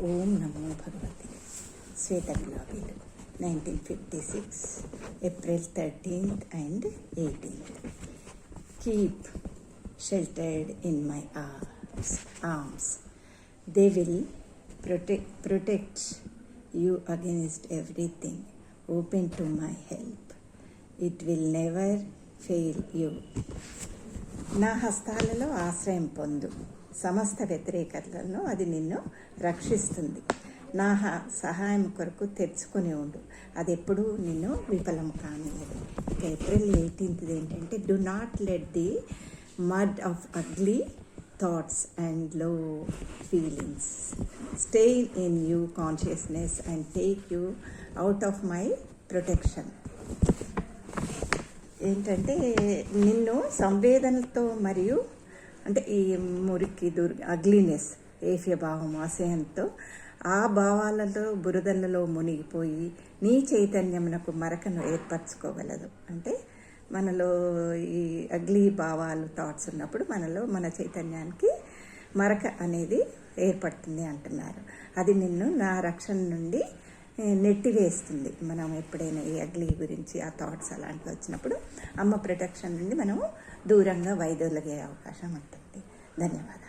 ఓం నమో భగవతి. శ్వేత గులాబీలు 1956 April 13th and 18th. Keep sheltered in my arms. They will protect you against everything. Open to my help. It will never fail you. నా హస్తాలలో ఆశ్రయం పొందు. సమస్త వ్యతిరేకతలను అది నిన్ను రక్షిస్తుంది. నా సహాయం కొరకు తెచ్చుకుని ఉండు. అది ఎప్పుడూ నిన్ను విఫలం కానివ్వదు. ఇక April 18th ఏంటంటే, do not let the mud of ugly thoughts and low feelings stay in you consciousness and take you out of my protection. ఏంటంటే, నిన్ను సంవేదనలతో మరియు అంటే ఈ మురికి అగ్లీనెస్, ఏఫ్య భావం, అసహ్యంతో ఆ భావాలలో బురదలలో మునిగిపోయి నీ చైతన్యమునకు మరకను ఏర్పరచుకోగలదు. అంటే మనలో ఈ అగ్లీ భావాలు, థాట్స్ ఉన్నప్పుడు మనలో మన చైతన్యానికి మరక అనేది ఏర్పడుతుంది అంటున్నారు. అది నిన్ను నా రక్షణ నుండి నెట్టివేస్తుంది. మనం ఎప్పుడైనా ఈ అగ్లీ గురించి ఆ థాట్స్ అలాంటివి వచ్చినప్పుడు అమ్మ ప్రొటెక్షన్ నుండి మనము దూరంగా వైదొలిగే అవకాశం ఉంటుంది. ధన్యవాదాలు.